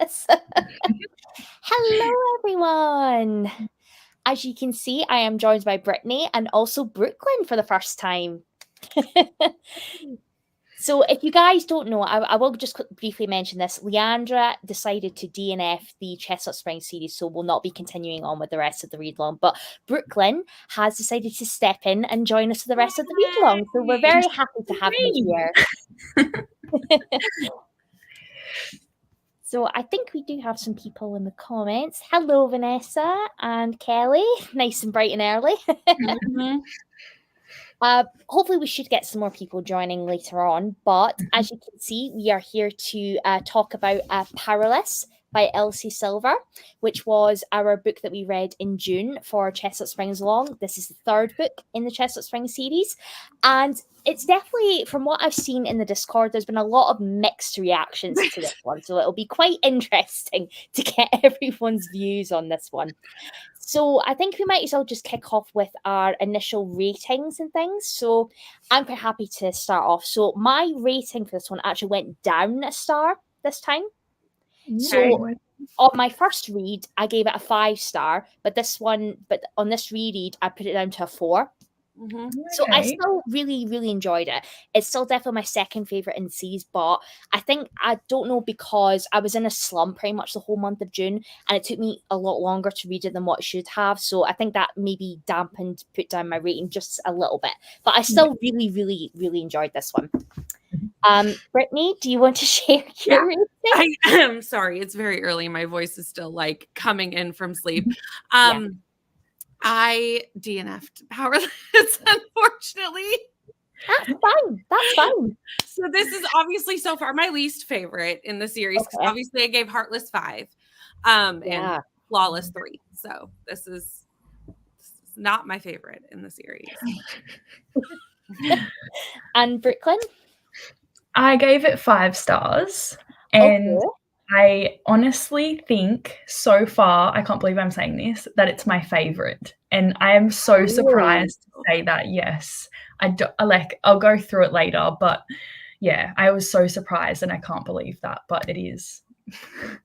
Powerless. Hello, everyone. As you can see, I am joined by Brittany and also Brooklyn for the first time. So if you guys don't know, I will just briefly mention this. Leandra decided to DNF the Chestnut Springs series, so we'll not be continuing on with the rest of the read-along. But Brooklyn has decided to step in and join us for the rest of the read-along. So we're very happy to have you here. So I think we do have some people in the comments. Hello, Vanessa and Kelly. Nice and bright and early. Mm-hmm. Hopefully we should get some more people joining later on. But as you can see, we are here to talk about Powerless by Elsie Silver, which was our book that we read in June for ChesnutSpringsALong. This is the third book in the Chestnut Springs series. And it's definitely, from what I've seen in the Discord, there's been a lot of mixed reactions to this one. So it'll be quite interesting to get everyone's views on this one. So I think we might as well just kick off with our initial ratings and things. So I'm quite happy to start off. So my rating for this one actually went down a star this time. So on my first read, I gave it a 5-star, but on this reread, I put it down to a 4. Mm-hmm. So I still really, really enjoyed it. It's still definitely my second favorite in the series, but I don't know, because I was in a slump pretty much the whole month of June, and it took me a lot longer to read it than what it should have. So I think that maybe put down my rating just a little bit. But I still really, really, really enjoyed this one. Brittany, do you want to share your rating? I'm sorry, it's very early. My voice is still like coming in from sleep. I DNF'd Powerless, unfortunately. That's fine. So this is obviously so far my least favorite in the series, because obviously I gave Heartless 5 and Flawless 3. So this is not my favorite in the series. And Brooklyn? I gave it 5 stars, and I honestly think so far, I can't believe I'm saying this, that it's my favorite. And I am so surprised to say that. Yes, I'll go through it later, but yeah, I was so surprised, and I can't believe that, but it is.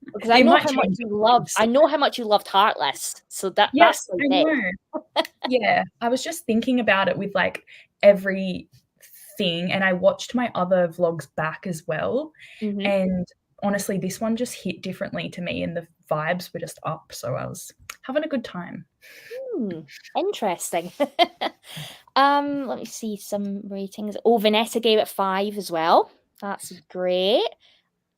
Because I know how much you loved Heartless. So that's I know. Yeah, I was just thinking about it with like every thing, and I watched my other vlogs back as well. Mm-hmm. And honestly, this one just hit differently to me, and the vibes were just up. So I was having a good time. Interesting. Let me see some ratings. Vanessa gave it 5 as well. That's great.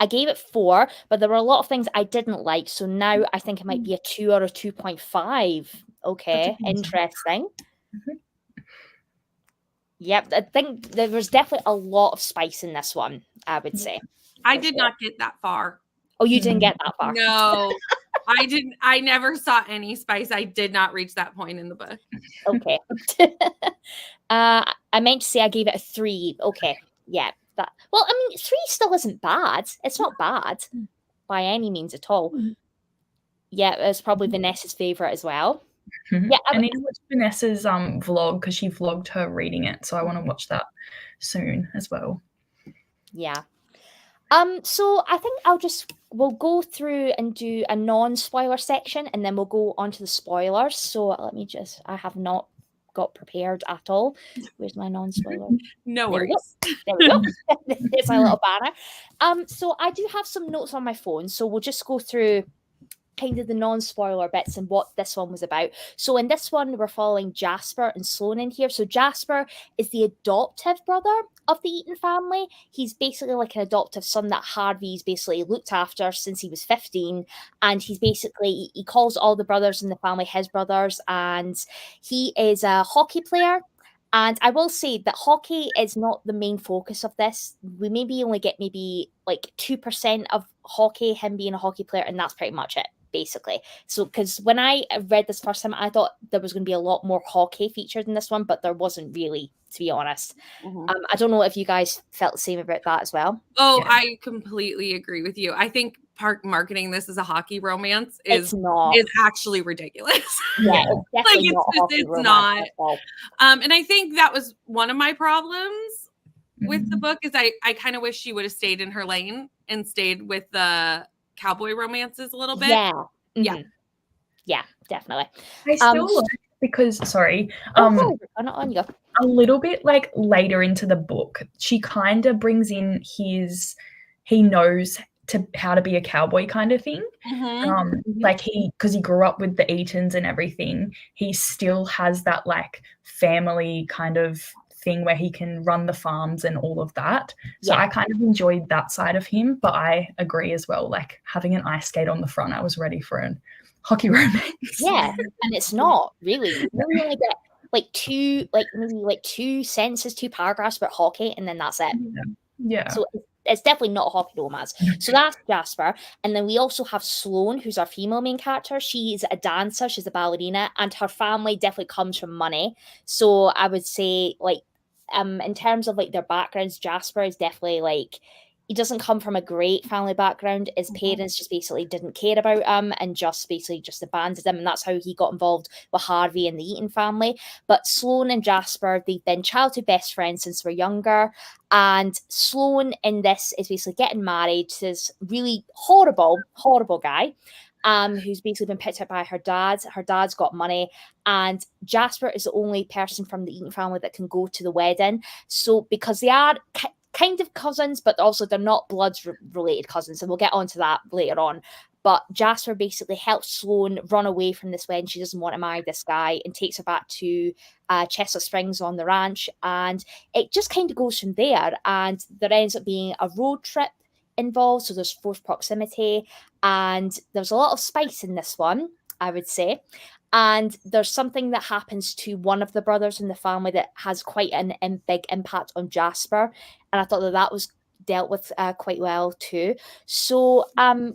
I gave it 4, but there were a lot of things I didn't like. So now I think it might be a 2 or a 2.5. Okay, interesting. Yep, I think there was definitely a lot of spice in this one, I would say. I did not get that far. Oh, you didn't get that far? No, I didn't. I never saw any spice. I did not reach that point in the book. Okay. I meant to say I gave it a 3. Okay, yeah. Well, I mean, 3 still isn't bad. It's not bad by any means at all. Yeah, it's probably Vanessa's favorite as well. Yeah, I need to watch Vanessa's vlog, because she vlogged her reading it, so I want to watch that soon as well. Yeah. So I think we'll go through and do a non-spoiler section, and then we'll go on to the spoilers. So I have not got prepared at all. Where's my non-spoiler? No worries. There we go. There's my little banner. So I do have some notes on my phone, so we'll just go through kind of the non-spoiler bits and what this one was about. So in this one, we're following Jasper and Sloan in here. So Jasper is the adoptive brother of the Eaton family. He's basically like an adoptive son that Harvey's basically looked after since he was 15. And he calls all the brothers in the family his brothers. And he is a hockey player. And I will say that hockey is not the main focus of this. We maybe only get like 2% of hockey, him being a hockey player, and that's pretty much it, basically. So, because when I read this first time, I thought there was going to be a lot more hockey featured in this one, but there wasn't really, to be honest. I don't know if you guys felt the same about that as well. Oh, yeah. I completely agree with you. I think marketing this as a hockey romance is actually ridiculous. Yeah, it's not. And I think that was one of my problems with the book, is I kind of wish she would have stayed in her lane and stayed with the cowboy romances a little bit. Yeah. Mm-hmm. Yeah, definitely. I still like, because sorry, on you go. A little bit like later into the book, she kind of brings in he knows how to be a cowboy kind of thing. Like because he grew up with the Eatons and everything, he still has that like family kind of thing where he can run the farms and all of that. So I kind of enjoyed that side of him, but I agree as well, like having an ice skate on the front, I was ready for a hockey romance. Yeah, and it's not really. You really only get maybe two sentences, 2 paragraphs about hockey, and then that's it. Yeah. So it's definitely not a hockey romance. So that's Jasper. And then we also have Sloane, who's our female main character. She's a dancer, she's a ballerina, and her family definitely comes from money. So I would say, like, in terms of like their backgrounds, Jasper is definitely like, he doesn't come from a great family background. His parents just basically didn't care about him and just abandoned him. And that's how he got involved with Harvey and the Eaton family. But Sloane and Jasper, they've been childhood best friends since we're younger. And Sloane in this is basically getting married to this really horrible guy. Who's basically been picked up by her dad. Her dad's got money, and Jasper is the only person from the Eaton family that can go to the wedding. So because they are kind of cousins, but also they're not blood related cousins, and we'll get onto that later on. But Jasper basically helps Sloane run away from this wedding. She doesn't want to marry this guy and takes her back to Chestnut Springs on the ranch. And it just kind of goes from there. And there ends up being a road trip involved. So there's forced proximity. And there's a lot of spice in this one, I would say. And there's something that happens to one of the brothers in the family that has quite a big impact on Jasper. And I thought that was dealt with quite well too. So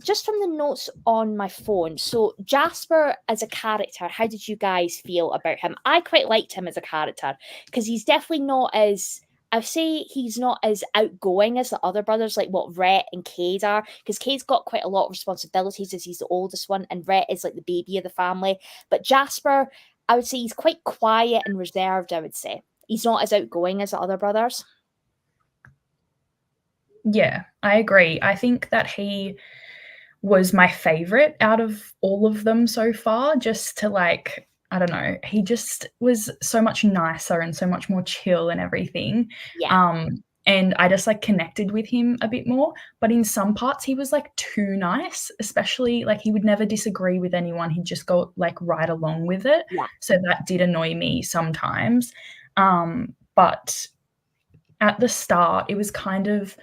just from the notes on my phone, so Jasper as a character, how did you guys feel about him? I quite liked him as a character because he's definitely not as, I say he's not as outgoing as the other brothers, like what Rhett and Cade are, because Cade's got quite a lot of responsibilities as he's the oldest one, and Rhett is like the baby of the family. But Jasper, I would say he's quite quiet and reserved, I would say. He's not as outgoing as the other brothers. Yeah, I agree. I think that he was my favorite out of all of them so far, just to like, I don't know, he just was so much nicer and so much more chill and everything. Yeah. And I just like connected with him a bit more. But in some parts, he was like too nice, especially like he would never disagree with anyone. He'd just go like right along with it. Yeah. So that did annoy me sometimes. But at the start, it was kind of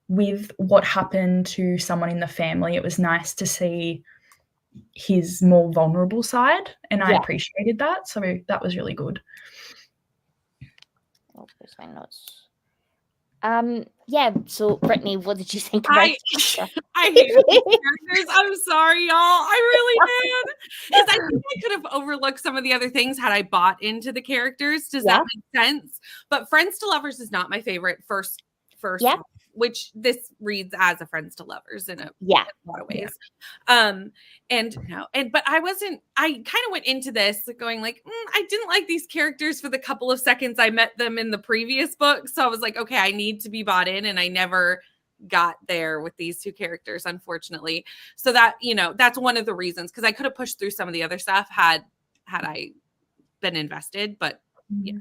with what happened to someone in the family, it was nice to see his more vulnerable side, and I appreciated that. So that was really good. Oh, there's my notes. Yeah, so Brittany, what did you think about I hate these characters. I'm sorry, y'all. I really did. Because I think I could have overlooked some of the other things had I bought into the characters. Does that make sense? But Friends to Lovers is not my favorite first one, which this reads as a Friends to Lovers in a lot of ways. But I kind of went into this going like, I didn't like these characters for the couple of seconds I met them in the previous book. So I was like, okay, I need to be bought in. And I never got there with these two characters, unfortunately. So that, that's one of the reasons, because I could have pushed through some of the other stuff had I been invested, but yeah.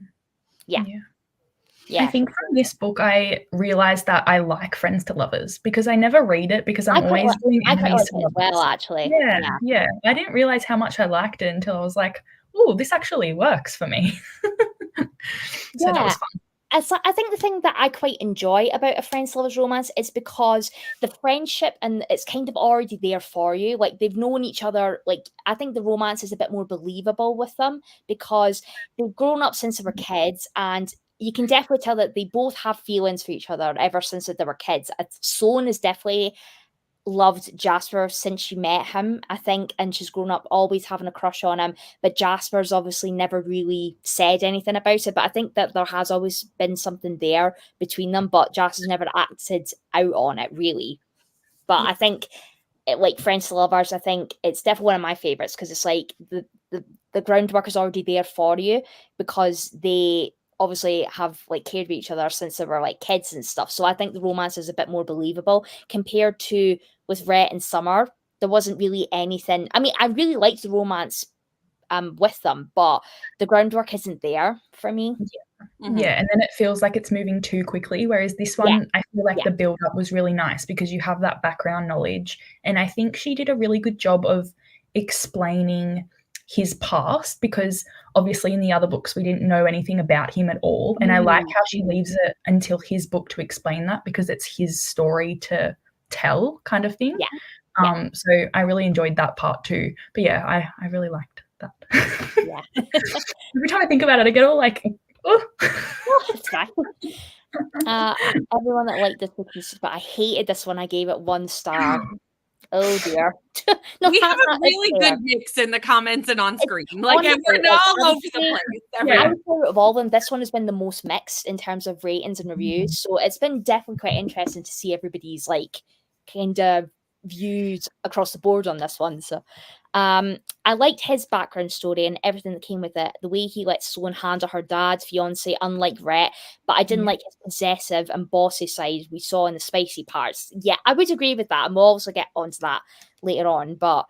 I think from this book, I realized that I like Friends to Lovers because I never read it because I'm always doing enemies to lovers. Well, actually. Yeah. I didn't realize how much I liked it until I was like, oh, this actually works for me. So that was fun. I think the thing that I quite enjoy about a Friends to Lovers romance is because the friendship and it's kind of already there for you. Like they've known each other. Like I think the romance is a bit more believable with them because they've grown up since they were kids, and you can definitely tell that they both have feelings for each other ever since they were kids. Sloane has definitely loved Jasper since she met him, I think, and she's grown up always having a crush on him. But Jasper's obviously never really said anything about it. But I think that there has always been something there between them, but Jasper's never acted out on it, really. But I think, like Friends to Lovers, I think it's definitely one of my favorites because it's like the groundwork is already there for you because they obviously have like cared for each other since they were like kids and stuff. So I think the romance is a bit more believable compared to with Rhett and Summer, there wasn't really anything. I mean, I really liked the romance with them, but the groundwork isn't there for me. Yeah, and then it feels like it's moving too quickly, whereas this one, I feel like the build-up was really nice because you have that background knowledge, and I think she did a really good job of explaining his past, because obviously in the other books we didn't know anything about him at all, and I like how she leaves it until his book to explain that, because it's his story to tell, kind of thing. So I really enjoyed that part too. But yeah, I really liked that. Every time I think about it, I get all like, it's fine. Everyone that liked this, but I hated this one. I gave it 1 star. Oh dear. No, we have a really good mix in the comments and on screen. Like, we're all over the place. I would say of all of them, this one has been the most mixed in terms of ratings and reviews. So it's been definitely quite interesting to see everybody's like kind of views across the board on this one. So I liked his background story and everything that came with it. The way he lets Sloane handle her dad's fiance, unlike Rhett, but I didn't like his possessive and bossy side we saw in the spicy parts. Yeah, I would agree with that, and we'll also get onto that later on. But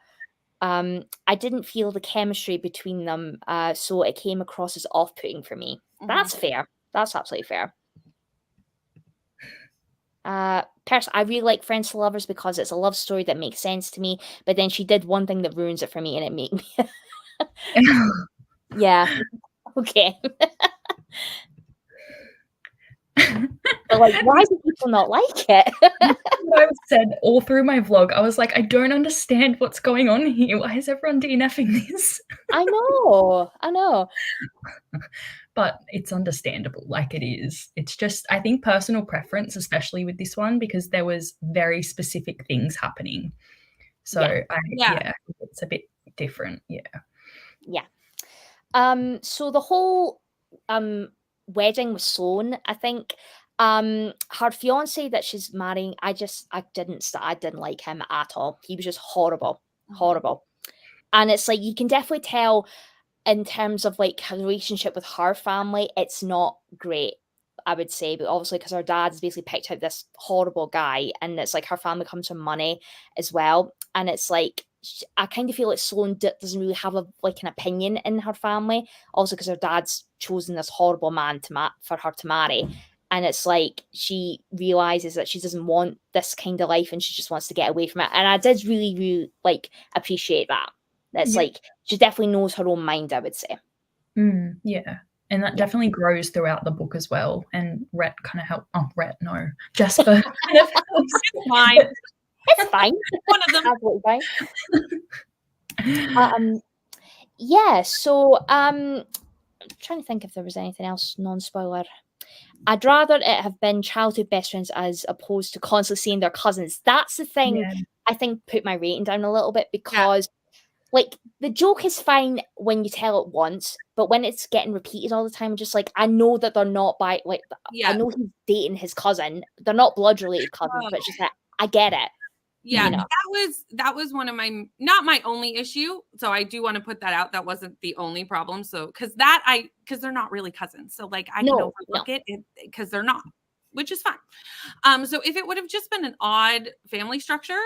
I didn't feel the chemistry between them, so it came across as off-putting for me. That's fair. That's absolutely fair. Personally, I really like Friends to Lovers because it's a love story that makes sense to me, but then she did one thing that ruins it for me, and it made me yeah, okay. But like, why do people not like it? I said all through my vlog, I was like, I don't understand what's going on here. Why is everyone DNFing this? I know. But it's understandable, like it is. It's just, I think, personal preference, especially with this one, because there was very specific things happening. So it's a bit different. So the whole wedding with Sloane, I think her fiance that she's marrying, I didn't like him at all. He was just horrible. And it's like, you can definitely tell in terms of like her relationship with her family, it's not great, I would say. But obviously, because her dad's basically picked out this horrible guy, and it's like her family comes from money as well. And it's like, I kind of feel like Sloane doesn't really have an opinion in her family. Also, because her dad's chosen this horrible man for her to marry. And it's like, she realizes that she doesn't want this kind of life and she just wants to get away from it. And I did really, really appreciate that. That's like, she definitely knows her own mind, I would say. Yeah. And that definitely grows throughout the book as well. And Rhett kind of helped. Oh, Rhett, no. Jasper. It's fine. It's fine. One of them. Absolutely fine. So I'm trying to think if there was anything else non-spoiler. I'd rather it have been childhood best friends as opposed to constantly seeing their cousins. That's the thing I think put my rating down a little bit, because like, the joke is fine when you tell it once, but when it's getting repeated all the time, just like, I know that they're not I know he's dating his cousin. They're not blood related cousins, but it's just that I get it. Yeah, you know? that was one of my, not my only issue. So I do want to put that out. That wasn't the only problem. So because they're not really cousins. So like I can overlook it because they're not, which is fine. So if it would have just been an odd family structure,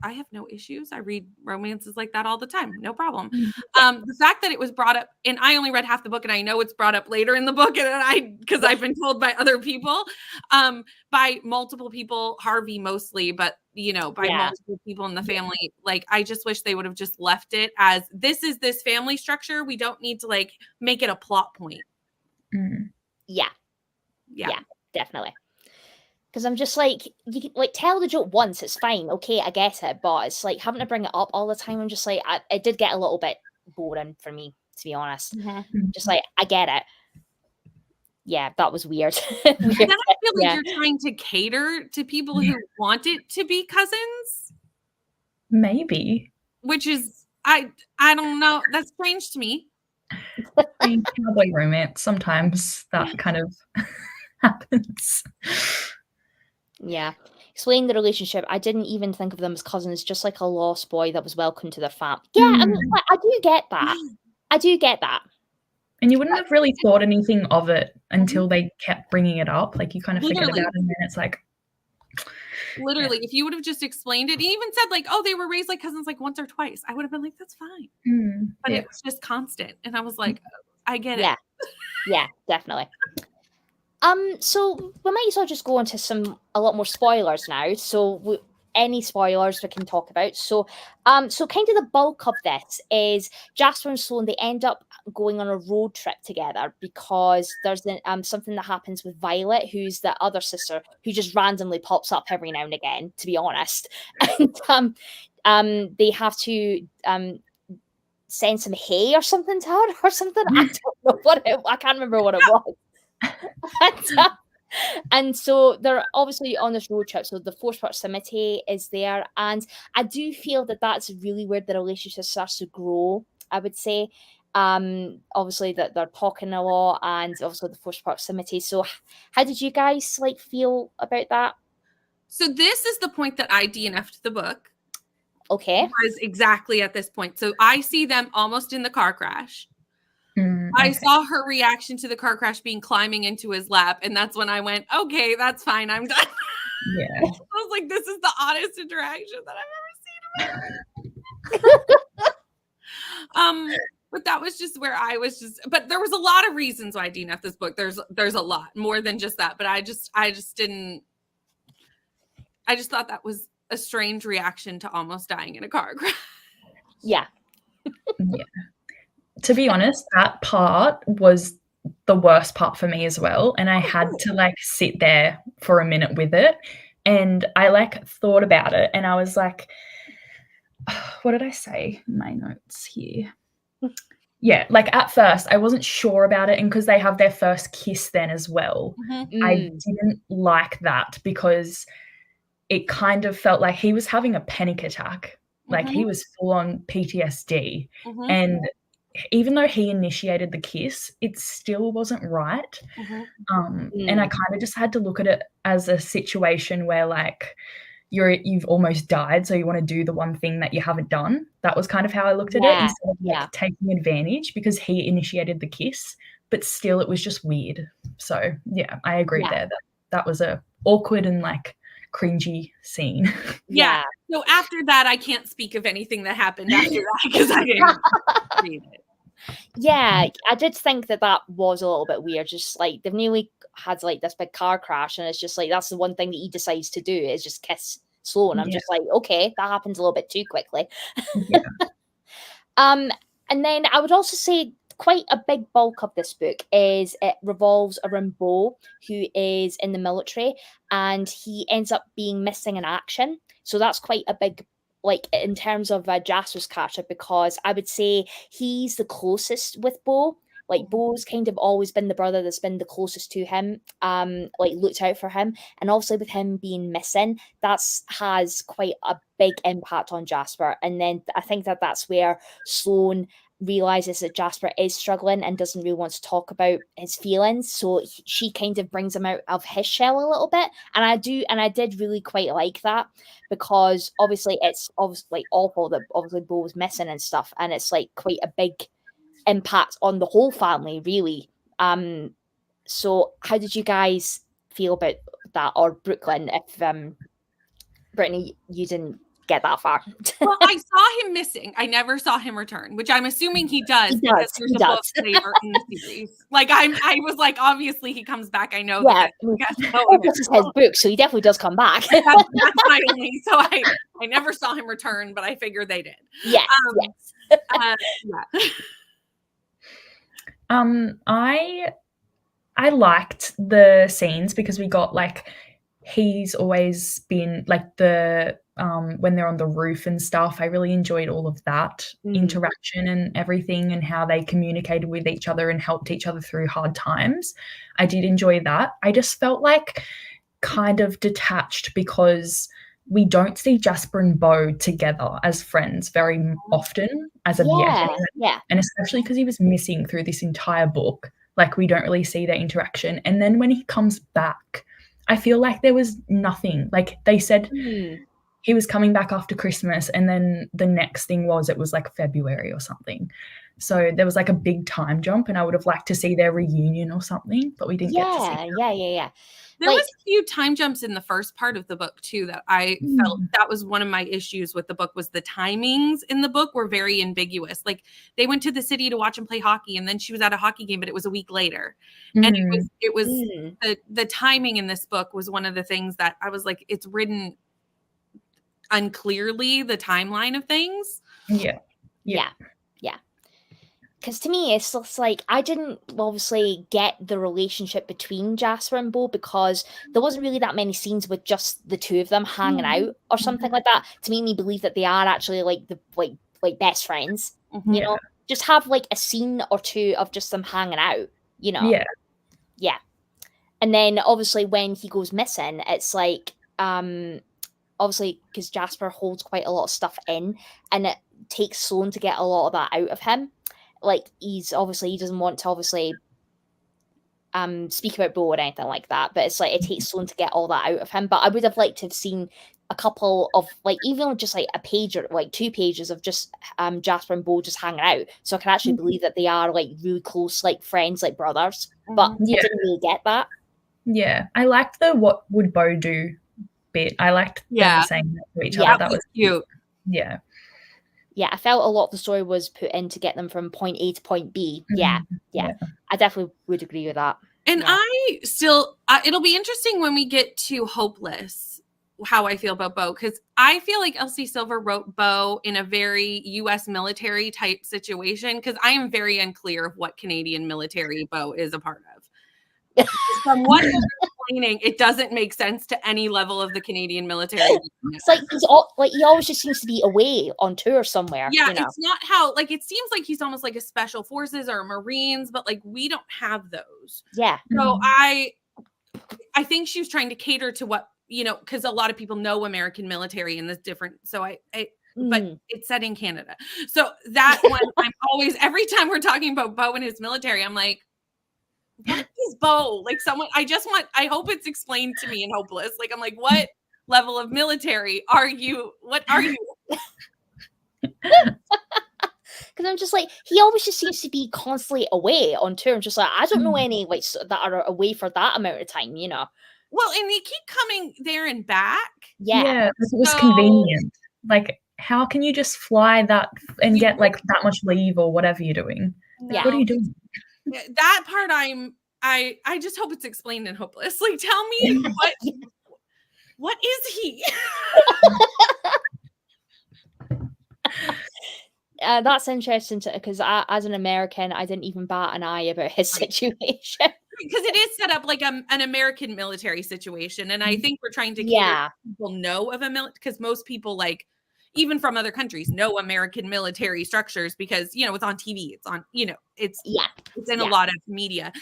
I have no issues. I read romances like that all the time. No problem. The fact that it was brought up, and I only read half the book, and I know it's brought up later in the book, because I've been told by other people, by multiple people, Harvey mostly, but by multiple people in the family. Like, I just wish they would have just left it as, this is this family structure. We don't need to make it a plot point. Yeah, definitely. Because I'm just like, you can tell the joke once, it's fine, okay, I get it, but it's like having to bring it up all the time. I'm just like, it did get a little bit boring for me, to be honest. Just like, I get it. Yeah, that was weird. And then I feel like you're trying to cater to people who want it to be cousins. Maybe. Which is, I don't know. That's strange to me. Cowboy romance, sometimes that kind of happens. Yeah. Explain the relationship. I didn't even think of them as cousins, just like a lost boy that was welcomed to their family. Yeah, I mean, I do get that. And you wouldn't have really thought anything of it until they kept bringing it up. Like, you kind of forget about it, and then it's like, Literally, if you would have just explained it, he even said like, oh, they were raised like cousins like once or twice, I would have been like, that's fine. But it was just constant. And I was like, I get it. Yeah, definitely. So we might as well just go into a lot more spoilers now. So any spoilers we can talk about. So kind of the bulk of this is Jasper and Sloane, they end up going on a road trip together because there's something that happens with Violet, who's the other sister, who just randomly pops up every now and again, to be honest. And they have to send some hay or something to her or something. I don't know I can't remember what it was. And so they're obviously on this road trip. So the forced proximity is there. And I do feel that that's really where the relationship starts to grow, I would say. Obviously that they're talking a lot and obviously the forced proximity. So how did you guys feel about that? So this is the point that I DNF'd the book. Okay. Was exactly at this point. So I see them almost in the car crash. I saw her reaction to the car crash being climbing into his lap. And that's when I went, okay, that's fine. I'm done. Yeah. I was like, this is the oddest interaction that I've ever seen. But that was just where I was but there was a lot of reasons why I DNF'd this book. There's a lot more than just that. But I just thought that was a strange reaction to almost dying in a car crash. Yeah. Yeah. To be honest, that part was the worst part for me as well. And I had to sit there for a minute with it. And I thought about it and I was like, what did I say in my notes here? Yeah, at first I wasn't sure about it. And because they have their first kiss then as well, I didn't like that because it kind of felt like he was having a panic attack. He was full on PTSD. And even though he initiated the kiss, it still wasn't right. And I kind of just had to look at it as a situation where you've almost died, so you want to do the one thing that you haven't done. That was kind of how I looked at it, instead of taking advantage because he initiated the kiss, but still it was just weird. So yeah, I agree there that was a awkward and cringy scene. Yeah. So after that, I can't speak of anything that happened after that because I didn't read it. Yeah, I did think that was a little bit weird. Just they've nearly had this big car crash, and it's just that's the one thing that he decides to do is just kiss Sloane. I'm just okay, that happens a little bit too quickly. Yeah. And then I would also say quite a big bulk of this book is it revolves around Bo, who is in the military, and he ends up being missing in action. So that's quite a big, in terms of Jasper's character, because I would say he's the closest with Bo. Bo's kind of always been the brother that's been the closest to him, looked out for him. And obviously with him being missing, has quite a big impact on Jasper. And then I think that's where Sloane realizes that Jasper is struggling and doesn't really want to talk about his feelings, so she kind of brings him out of his shell a little bit, and I did really quite like that, because obviously it's awful that obviously Bo was missing and stuff, and it's quite a big impact on the whole family, really. So how did you guys feel about that? Or Brooklyn, if Brittany, you didn't get that far. Well, I saw him missing. I never saw him return, which I'm assuming he does because there's a book later in the series. I was obviously he comes back. I know. Yeah, this is his book, so he definitely does come back. that's my only. So I never saw him return, but I figure they did. Yes. I liked the scenes because we got he's always been the when they're on the roof and stuff. I really enjoyed all of that interaction and everything, and how they communicated with each other and helped each other through hard times. I did enjoy that. I just felt kind of detached because we don't see Jasper and Bo together as friends very often as of yet. Yeah. And especially because he was missing through this entire book. We don't really see their interaction. And then when he comes back, I feel there was nothing. They said he was coming back after Christmas, and then the next thing it was February or something. So there was a big time jump, and I would have liked to see their reunion or something, but we didn't get to see that. Yeah. There was a few time jumps in the first part of the book too that I felt that was one of my issues with the book was the timings in the book were very ambiguous. Like they went to the city to watch him play hockey and then she was at a hockey game, but it was a week later. And it was the timing in this book was one of the things that I was like, it's written unclearly, the timeline of things. Yeah. Because to me, it's just like, I didn't obviously get the relationship between Jasper and Bo because there wasn't really that many scenes with just the two of them hanging out or something like that to make me believe that they are actually like the like best friends. You know, just have like a scene or two of just them hanging out. You know, yeah. And then obviously when he goes missing, it's like obviously because Jasper holds quite a lot of stuff in, and it takes Sloane to get a lot of that out of him. Like he doesn't want to obviously speak about Bo or anything like that, but it's like it takes Sloane to get all that out of him. But I would have liked to have seen a couple of like even just like a page or like 2 pages of just Jasper and Bo just hanging out, so I can actually believe that they are like really close, like friends, like brothers. But I didn't really get that. Yeah, I liked the what would Bo do bit. I liked them saying that to each other. That was cute. Yeah. Yeah, I felt a lot of the story was put in to get them from point A to point B. Yeah. I definitely would agree with that. And I still, it'll be interesting when we get to Hopeless, how I feel about Bo, because I feel like Elsie Silver wrote Bo in a very U.S. military type situation, because I am very unclear of what Canadian military Bo is a part of. From what you're explaining, it doesn't make sense to any level of the Canadian military. It's like he always just seems to be away on tour somewhere. Yeah, you know? It's not how like it seems like he's almost like a special forces or a Marines, but like we don't have those. Yeah. So I think she was trying to cater to what because a lot of people know American military and this different. So but it's set in Canada. So that one I'm always every time we're talking about Bo and his military, I'm like, what is Bo? Like I hope it's explained to me in Hopeless. Like, I'm like, what level of military are you? What are you? Because I'm just like, he always just seems to be constantly away on tour. I'm just like, I don't know any like that are away for that amount of time, Well, and they keep coming there and back. Yeah, it was convenient. Like, how can you just fly that and get like that much leave or whatever you're doing? Yeah. What are you doing? That part I just hope it's explained in Hopeless. Like, tell me what is he? That's interesting because as an American, I didn't even bat an eye about his situation. Because it is set up like an American military situation, and I think we're trying to people know of because most people like even from other countries know American military structures because it's on TV, it's on it's in a lot of media,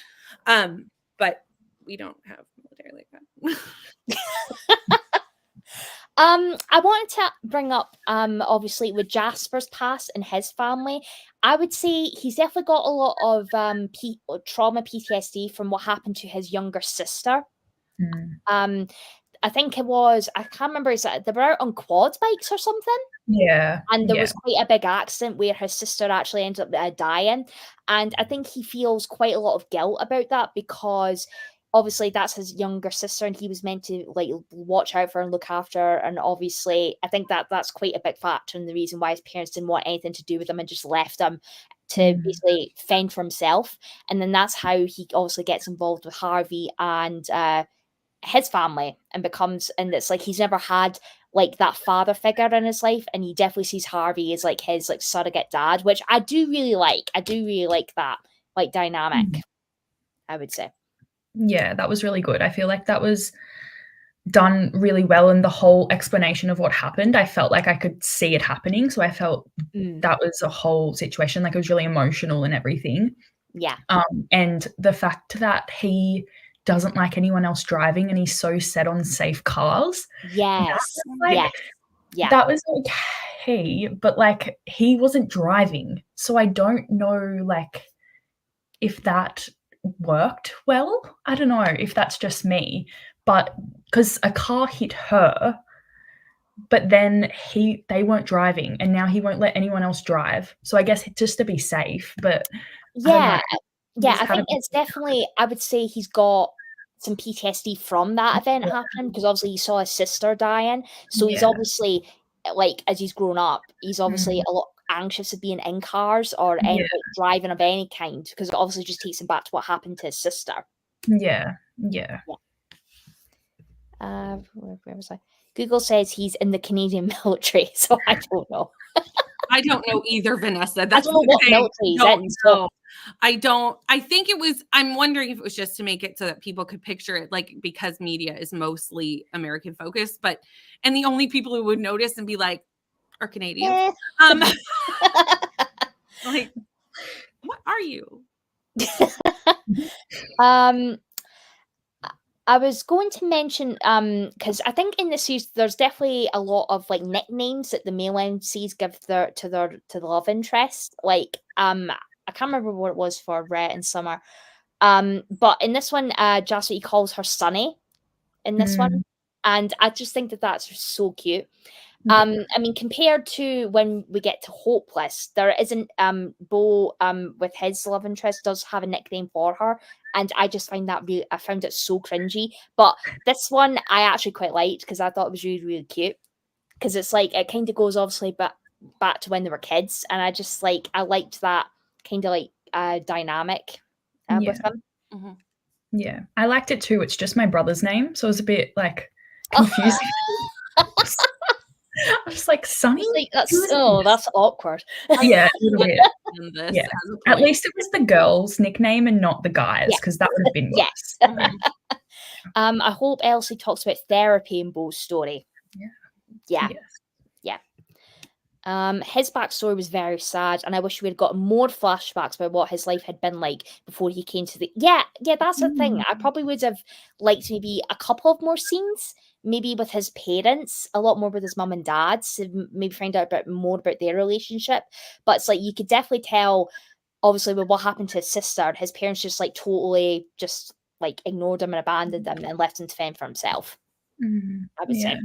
but we don't have military like that. I wanted to bring up obviously with Jasper's past and his family. I would say he's definitely got a lot of trauma PTSD from what happened to his younger sister. I think it was, I can't remember, they were out on quad bikes or something. Yeah. And there was quite a big accident where his sister actually ended up dying. And I think he feels quite a lot of guilt about that because obviously that's his younger sister and he was meant to like watch out for and look after her. And obviously I think that's quite a big factor in the reason why his parents didn't want anything to do with him and just left him to basically fend for himself. And then that's how he obviously gets involved with Harvey and his family and it's like he's never had like that father figure in his life, and he definitely sees Harvey as like his like surrogate dad, which I do really like that like dynamic. I would say that was really good. I feel like that was done really well, and the whole explanation of what happened, I felt like I could see it happening, so I felt that was a whole situation, like it was really emotional and everything. And the fact that he doesn't like anyone else driving and he's so set on safe cars. That was okay, but like he wasn't driving, so I don't know like if that worked well. I don't know if that's just me, but because a car hit her, but then they weren't driving and now he won't let anyone else drive, so I guess just to be safe. But I think it's definitely, I would say he's got some PTSD from that event happening, because obviously he saw his sister dying. So he's obviously, like, as he's grown up, he's obviously a lot anxious of being in cars or like, driving of any kind, because it obviously just takes him back to what happened to his sister. Yeah. Where was I? Google says he's in the Canadian military, so I don't know. I don't know either, Vanessa. That's I don't know what military he's in. So. I don't. I think it was. I'm wondering if it was just to make it so that people could picture it, like, because media is mostly American focused, and the only people who would notice and be like are Canadians. Like, what are you? I was going to mention, because I think in this series there's definitely a lot of like nicknames that the male MCs give to the love interest. Like, I can't remember what it was for Rhett and Summer. But in this one, Jasper, he calls her Sunny in this one. And I just think that that's so cute. I mean, compared to when we get to Hopeless, there isn't, Bo, with his love interest, does have a nickname for her. And I just find that I found it so cringy. But this one I actually quite liked, because I thought it was really, really cute. Because it's like, it kind of goes obviously back to when they were kids. And I just like, I liked that kind of like dynamic with them. Mm-hmm. Yeah, I liked it too. It's just my brother's name. So it was a bit like confusing. I was like, Sunny? Like, that's awkward. Yeah, a little bit. Yeah. At least it was the girl's nickname and not the guy's, because that would have been worse. I hope Elsie talks about therapy in Bo's story. Yeah. His backstory was very sad, and I wish we had got more flashbacks about what his life had been like before he came to the. Yeah, that's the thing. I probably would have liked maybe a couple of more scenes, maybe with his parents, a lot more with his mum and dad, to maybe find out a bit more about their relationship. But it's like you could definitely tell, obviously, with what happened to his sister, his parents just like totally just like ignored him and abandoned him and left him to fend for himself. I would say.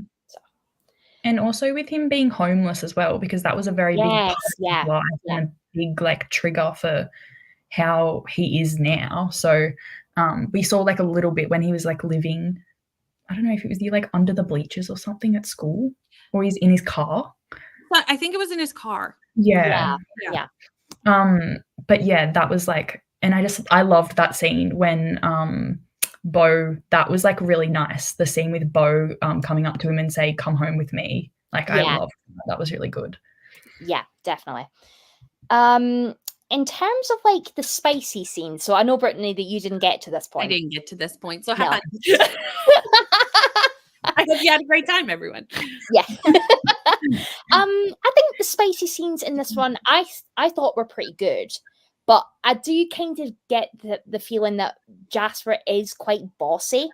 And also with him being homeless as well, because that was a very big part of his life and a big like trigger for how he is now. So we saw like a little bit when he was like living, I don't know if it was like under the bleachers or something at school, or he's in his car. But I think it was in his car. Yeah. But yeah, that was like, and I loved that scene when Bo, that was like really nice. The scene with Bo coming up to him and say, "Come home with me." Like, I loved that. That was really good. Yeah, definitely. In terms of like the spicy scene, so I know, Brittany, that you didn't get to this point. I didn't get to this point, so I hope you had a great time, everyone. Yeah. I think the spicy scenes in this one, I thought were pretty good. But I do kind of get the feeling that Jasper is quite bossy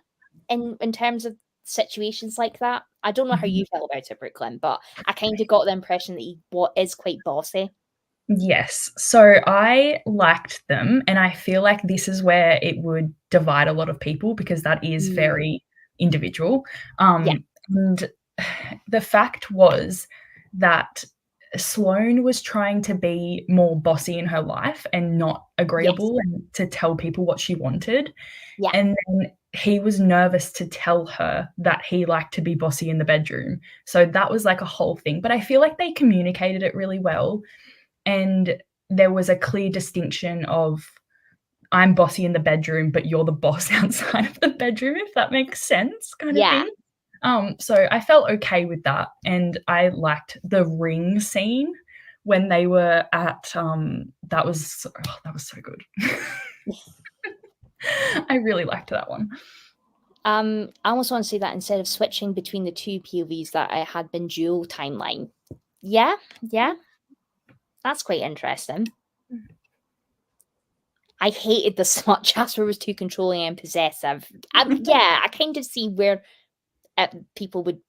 in terms of situations like that. I don't know how you feel about it, Brooklyn, but I kind of got the impression that he is quite bossy. Yes. So I liked them, and I feel like this is where it would divide a lot of people, because that is very individual. And the fact was that Sloane was trying to be more bossy in her life and not agreeable and to tell people what she wanted. Yeah. And then he was nervous to tell her that he liked to be bossy in the bedroom. So that was like a whole thing. But I feel like they communicated it really well. And there was a clear distinction of, I'm bossy in the bedroom, but you're the boss outside of the bedroom, if that makes sense, kind of thing. So I felt okay with that, and I liked the ring scene when they were at that was so good. I really liked that one. I almost want to say that instead of switching between the two POVs, that I had been dual timeline. Yeah, that's quite interesting. I hated the smut. Jasper was too controlling and possessive. I kind of see where people would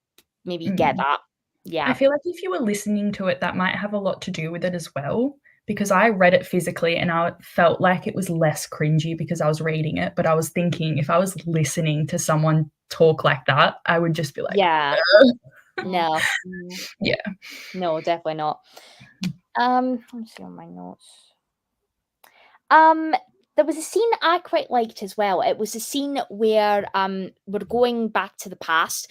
maybe get that. Yeah. I feel like if you were listening to it, that might have a lot to do with it as well, because I read it physically and I felt like it was less cringy because I was reading it, but I was thinking if I was listening to someone talk like that, I would just be like, no. Yeah. No, definitely not. Let me see on my notes. there was a scene I quite liked as well. It was a scene where we're going back to the past.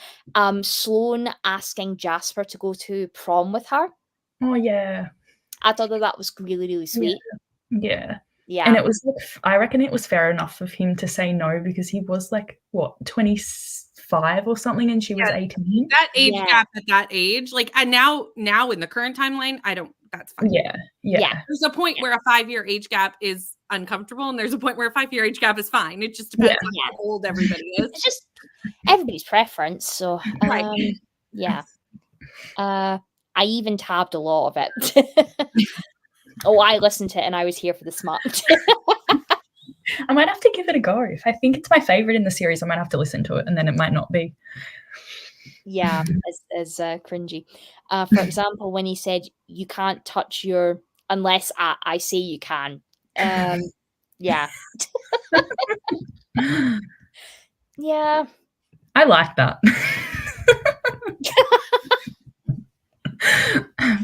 Sloane asking Jasper to go to prom with her. Oh yeah. I thought that was really, really sweet. Yeah. Yeah. And it was, I reckon it was fair enough of him to say no, because he was like, what, 25 or something, and she was 18. That age gap at that age, like, and now in the current timeline, that's fine. Yeah. There's a point where a 5-year age gap is uncomfortable, and there's a point where a 5-year age gap is fine. It just depends on how old everybody is. It's just everybody's preference. So, yeah. I even tabbed a lot of it. I listened to it and I was here for the smut. I might have to give it a go. If I think it's my favorite in the series, I might have to listen to it, and then it might not be. Yeah, as cringy. For example, when he said, "You can't touch your unless I say you can." Yeah. Yeah. I like that.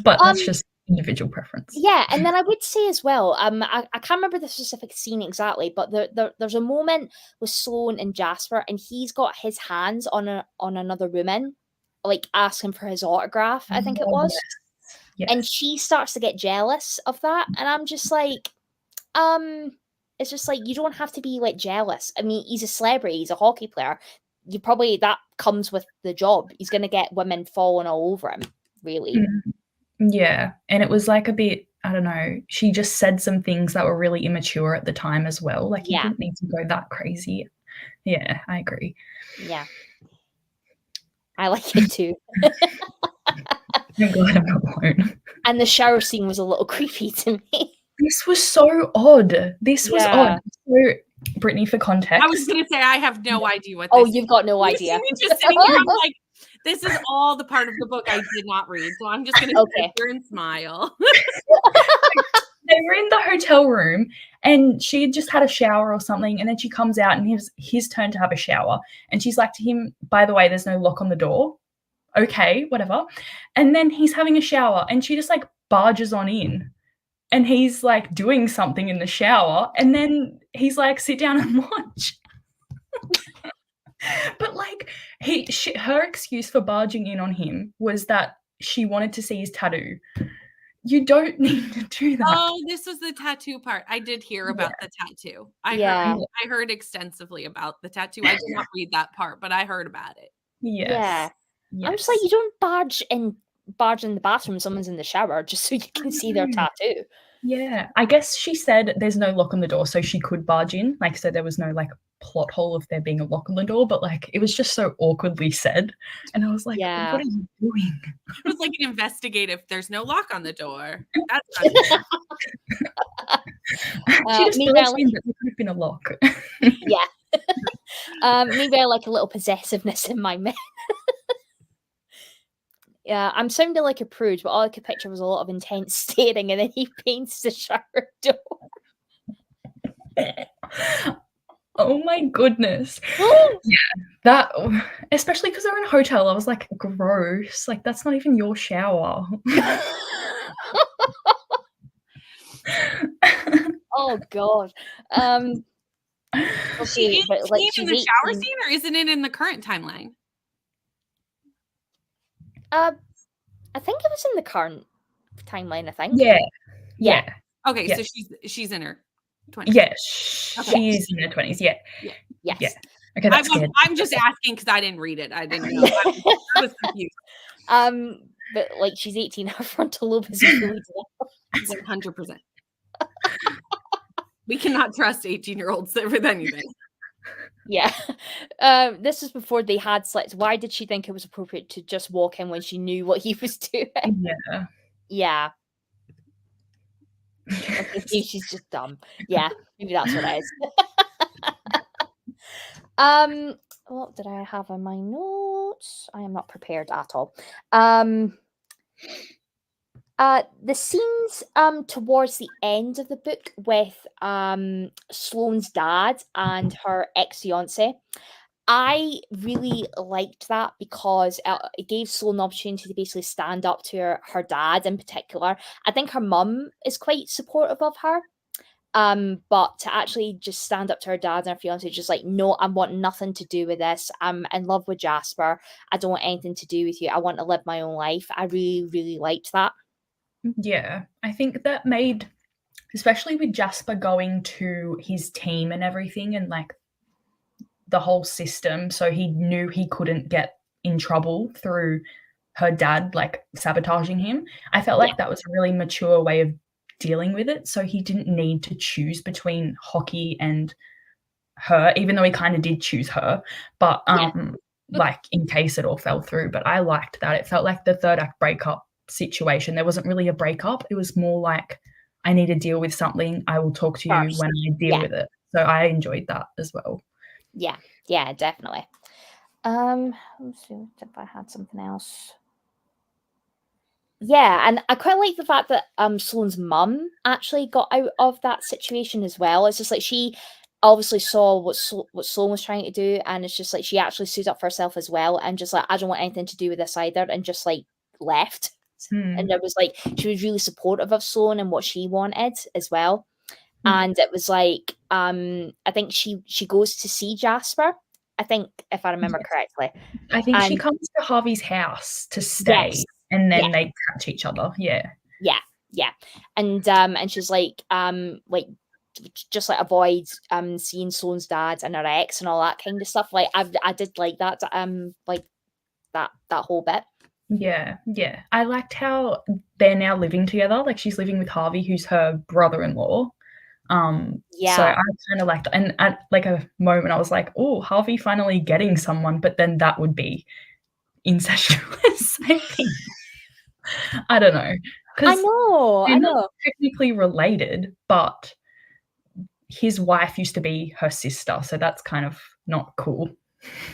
But that's just individual preference. Yeah, and then I would say as well, I can't remember the specific scene exactly, but there's a moment with Sloane and Jasper, and he's got his hands on another woman, like asking for his autograph, I think it was. Yes. And she starts to get jealous of that, and I'm just like, it's just like, you don't have to be like jealous. I mean, he's a celebrity, he's a hockey player. That comes with the job. He's gonna get women falling all over him, really. Yeah, and it was like a bit, I don't know, she just said some things that were really immature at the time as well. Like, you didn't need to go that crazy. Yeah, I agree. Yeah. I like it too. I'm glad I'm not alone. And the shower scene was a little creepy to me. This was so odd. This was odd. So, Brittany, for context. I was going to say, I have no idea what this is. You've got no idea. Just sitting here, I'm like, this is all the part of the book I did not read, so I'm just going to sit here and smile. They were in the hotel room, and she had just had a shower or something, and then she comes out, and it was his turn to have a shower, and she's like to him, by the way, there's no lock on the door. Okay, whatever. And then he's having a shower, and she just like barges on in, and he's like doing something in the shower, and then he's like, sit down and watch. But like, her excuse for barging in on him was that she wanted to see his tattoo. You don't need to do that. Oh, this was the tattoo part. I did hear about the tattoo. I heard extensively about the tattoo. I did not read that part, but I heard about it. Yes. I'm just like, you don't barge in the bathroom when someone's in the shower just so you can see their tattoo. Yeah, I guess she said there's no lock on the door, so she could barge in. Like, so there was no like plot hole of there being a lock on the door, but like, it was just so awkwardly said, and I was like, what are you doing? It was like an investigative. There's no lock on the door. That's she just barged in, but there could have been a lock. Maybe I like a little possessiveness in my men. Yeah, I'm sounding like a prude, but all I could picture was a lot of intense staring, and then he paints the shower door. Oh my goodness. Yeah, that, especially because they're in a hotel, I was like, gross. Like, that's not even your shower. Oh God. Okay, but like, she's in the shower scene, or isn't it in the current timeline? I think it was in the current timeline. I think. Yeah. Okay, so she's in her 20s. Yeah, she is in her 20s. Yeah. Yes. Okay, that's good. I'm just asking because I didn't read it. I didn't know. I was confused. But like, she's 18. Her frontal lobe is really 100%. We cannot trust 18-year-olds with anything. Yeah. This is before they had sex. Why did she think it was appropriate to just walk in when she knew what he was doing? Yeah. Okay, she's just dumb. Yeah, maybe that's what it is. What did I have on my notes? I am not prepared at all. The scenes towards the end of the book with Sloane's dad and her ex-fiance, I really liked that because it gave Sloane an opportunity to basically stand up to her dad in particular. I think her mum is quite supportive of her. But to actually just stand up to her dad and her fiance, just like, no, I want nothing to do with this. I'm in love with Jasper. I don't want anything to do with you. I want to live my own life. I really, really liked that. Yeah, I think that made, especially with Jasper going to his team and everything and like the whole system, so he knew he couldn't get in trouble through her dad like sabotaging him. I felt like that was a really mature way of dealing with it, so he didn't need to choose between hockey and her, even though he kind of did choose her, but like in case it all fell through. But I liked that. It felt like the third act breakup situation. There wasn't really a breakup. It was more like, I need to deal with something. I will talk to you when I deal with it. So I enjoyed that as well. Yeah, definitely. Let's see if I had something else. Yeah, and I quite like the fact that Sloane's mum actually got out of that situation as well. It's just like she obviously saw what Sloane was trying to do, and it's just like she actually stood up for herself as well, and just like, I don't want anything to do with this either, and just like left. And it was like she was really supportive of Sloane and what she wanted as well. And it was like, I think she goes to see Jasper, I think, if I remember correctly. I think she comes to Harvey's house to stay, and then they catch each other. Yeah. And she's like just like avoid seeing Sloane's dad and her ex and all that kind of stuff. Like I did like that, like that whole bit. Yeah. I liked how they're now living together. Like she's living with Harvey, who's her brother-in-law. So I kind of liked, and at like a moment I was like, oh, Harvey finally getting someone, but then that would be incestuous, I think. I don't know. I know. Not technically related, but his wife used to be her sister, so that's kind of not cool.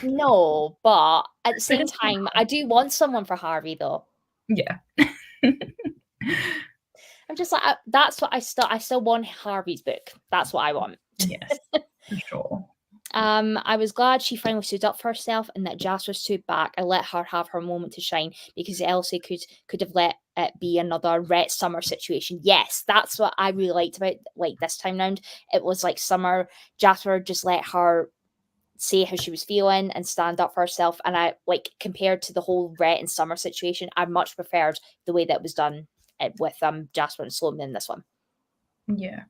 No, but at the same time, I do want someone for Harvey, though. Yeah. I'm just like, that's what I still want Harvey's book. That's what I want. Yes, for sure. I was glad she finally stood up for herself and that Jasper stood back and let her have her moment to shine, because Elsie could have let it be another Rhett Summer situation. Yes, that's what I really liked about like this time round. It was like Summer, Jasper just let her say how she was feeling and stand up for herself. And I like, compared to the whole Rhett and Summer situation, I much preferred the way that was done with Jasper and Sloane in this one. Yeah.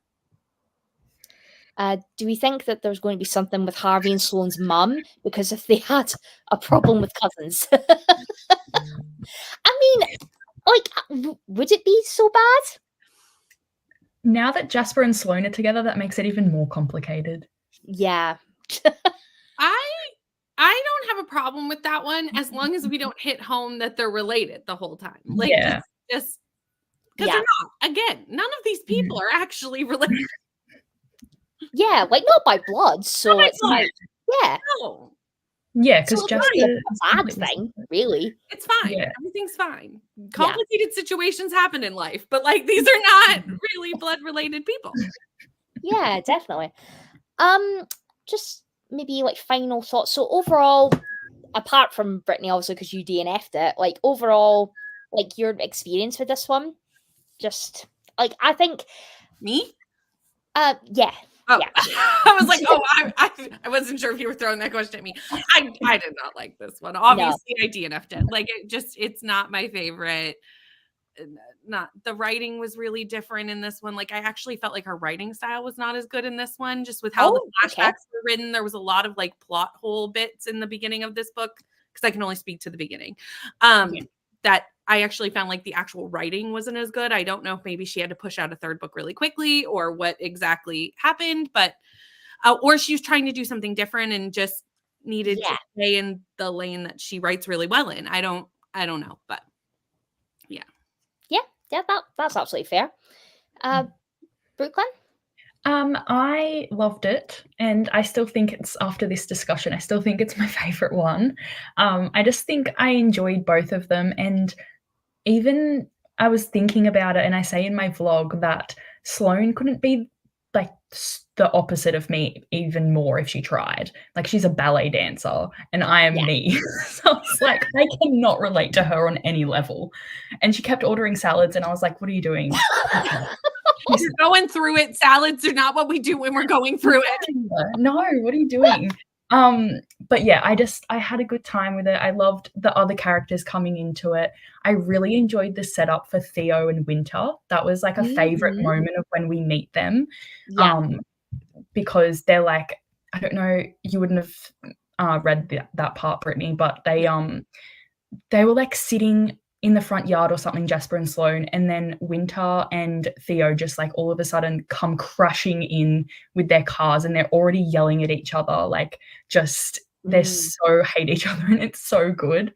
Do we think that there's going to be something with Harvey and Sloane's mum? Because if they had a problem with cousins, I mean, like, would it be so bad? Now that Jasper and Sloane are together, that makes it even more complicated. Yeah. I don't have a problem with that one as long as we don't hit home that they're related the whole time. Like, just because they're not. Again, none of these people are actually related. Yeah, like not by blood. So it's like, no. Yeah, because Jasper is a bad thing, really. It's fine. Yeah. Everything's fine. Complicated situations happen in life, but like these are not really blood related people. Yeah, definitely. Just maybe like final thoughts. So overall, apart from Brittany, obviously because you DNF'd it, like overall, like your experience with this one, just like I think me. Yeah. Oh, yeah. I was like, I wasn't sure if you were throwing that question at me. I did not like this one. Obviously, I DNF'd it. Like, it's not my favorite. Not the writing was really different in this one. Like, I actually felt like her writing style was not as good in this one, just with how the flashbacks were written. There was a lot of like plot hole bits in the beginning of this book, because I can only speak to the beginning. That I actually found like the actual writing wasn't as good. I don't know if maybe she had to push out a third book really quickly or what exactly happened, but or she was trying to do something different and just needed to stay in the lane that she writes really well in. I don't know, but that's absolutely fair. Brooklyn? I loved it, and I still think it's, after this discussion, I still think it's my favorite one. I just think I enjoyed both of them, and even I was thinking about it, and I say in my vlog that Sloane couldn't be like the opposite of me even more if she tried. Like, she's a ballet dancer and I am me. So it's like, I cannot relate to her on any level. And she kept ordering salads and I was like, what are you doing? You're going through it. Salads are not what we do when we're going through it. No, what are you doing? But yeah, I had a good time with it. I loved the other characters coming into it. I really enjoyed the setup for Theo and Winter. That was like a favorite moment of when we meet them. Yeah. Because they're like, I don't know, you wouldn't have read that part, Brittany, but they were like sitting in the front yard or something, Jasper and Sloane, and then Winter and Theo just like all of a sudden come crashing in with their cars, and they're already yelling at each other, like just they so hate each other, and it's so good.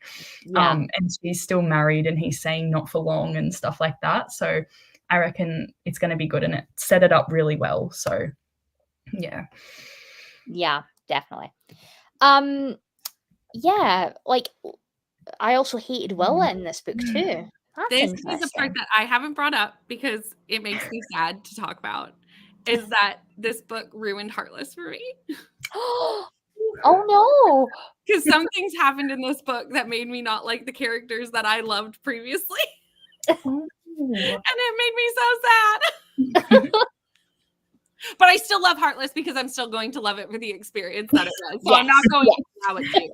And she's still married and he's saying not for long and stuff like that. So I reckon it's going to be good, and it set it up really well. So yeah, definitely. Like I also hated Willa in this book too. This is the part that I haven't brought up because it makes me sad to talk about, is that this book ruined Heartless for me. Oh no. Because some things happened in this book that made me not like the characters that I loved previously. And it made me so sad. But I still love Heartless because I'm still going to love it for the experience that it was. So I'm not going to allow it to.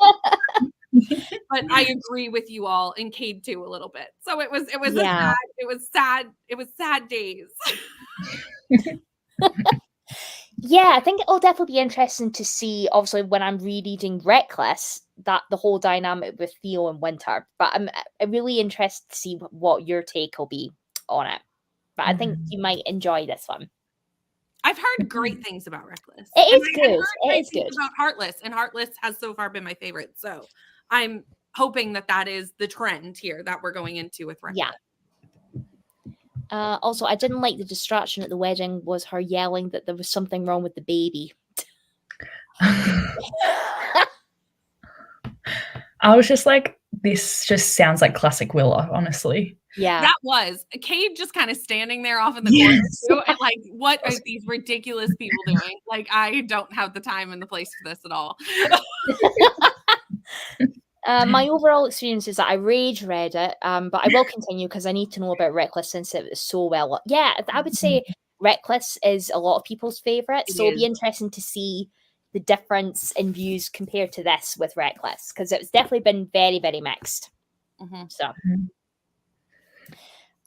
But I agree with you all, and Cade too a little bit. So it was sad days. I think it'll definitely be interesting to see, obviously, when I'm rereading Reckless, that the whole dynamic with Theo and Winter. But I'm really interested to see what your take will be on it. But I think you might enjoy this one. I've heard great things about Reckless. It is good. It is good. About Heartless, and Heartless has so far been my favorite. So I'm hoping that is the trend here that we're going into with Reckless. Yeah. Also, I didn't like the distraction at the wedding was her yelling that there was something wrong with the baby. I was just like, this just sounds like classic Willa, honestly. Yeah. That was Cade just kind of standing there off in the corner too, and like, what are these ridiculous people doing? Like, I don't have the time and the place for this at all. My overall experience is that I rage read it, but I will continue because I need to know about Reckless since it was so well. Yeah, I would say Reckless is a lot of people's favourite, so it'll be interesting to see the difference in views compared to this with Reckless, because it's definitely been very, very mixed. So,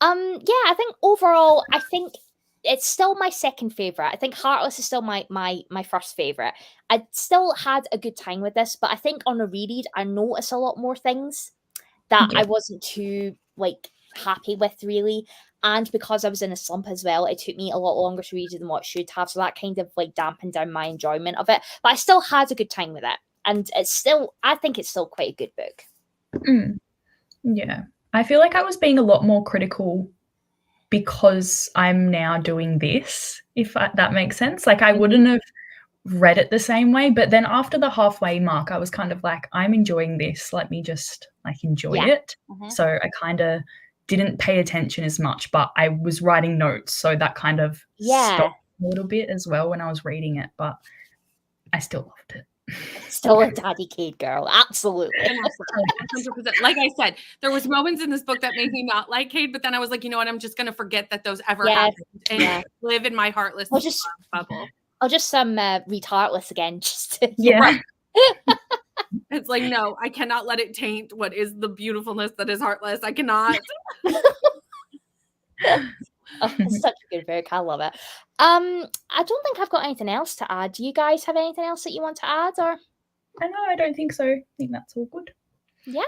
I think overall, I think it's still my second favorite. I think Heartless is still my first favorite. I still had a good time with this, but I think on a reread, I noticed a lot more things that I wasn't too happy with, really. And because I was in a slump as well, it took me a lot longer to read it than what it should have. So that kind of dampened down my enjoyment of it. But I still had a good time with it. And I think it's still quite a good book. Yeah. I feel like I was being a lot more critical because I'm now doing this, if that makes sense. Like, I wouldn't have read it the same way. But then after the halfway mark, I was kind of like, I'm enjoying this. Let me just enjoy it. So I kind of didn't pay attention as much, but I was writing notes, so that kind of stopped a little bit as well when I was reading it, but I still loved it. Still a Daddy Cade girl, absolutely. 100%. Like I said, there was moments in this book that made me not like Cade, but then I was like, you know what, I'm just going to forget that those ever happened and live in my Heartless bubble. I'll just read Heartless again, just to, It's like, no, I cannot let it taint what is the beautifulness that is Heartless. I cannot. It's such a good book. I love it. I don't think I've got anything else to add. Do you guys have anything else that you want to add? Or I don't think so. I think that's all good. Yeah.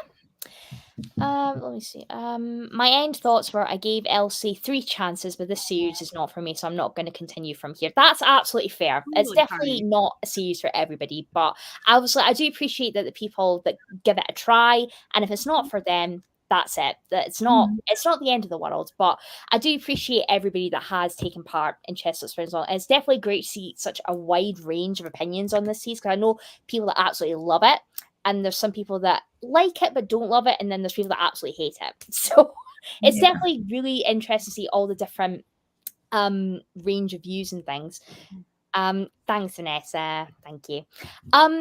Let me see. My end thoughts were I gave Elsie 3 chances, but this series is not for me, so I'm not going to continue from here. That's absolutely fair. It's definitely not a series for everybody, but obviously I do appreciate that the people that give it a try, and if it's not for them, that's it. That it's not the end of the world, but I do appreciate everybody that has taken part in ChesnutSpringsALong. It's definitely great to see such a wide range of opinions on this series, because I know people that absolutely love it, and there's some people that like it but don't love it, and then there's people that absolutely hate it. So it's definitely really interesting to see all the different range of views and things. Thanks, Vanessa. Thank you.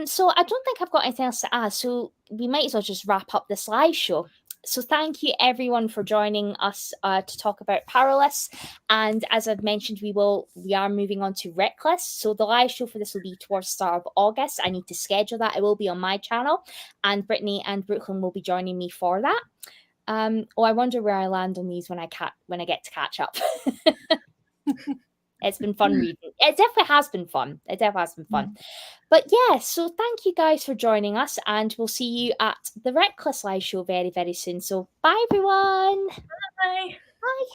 So I don't think I've got anything else to add, so we might as well just wrap up this live show. So thank you everyone for joining us to talk about Powerless. And as I've mentioned, we are moving on to Reckless. So the live show for this will be towards the start of August. I need to schedule that. It will be on my channel, and Brittany and Brooklyn will be joining me for that. I wonder where I land on these when I get to catch up. It's been fun reading. It definitely has been fun. But yeah, so thank you guys for joining us, and we'll see you at the Reckless live show very, very soon. So bye, everyone. Bye. Bye.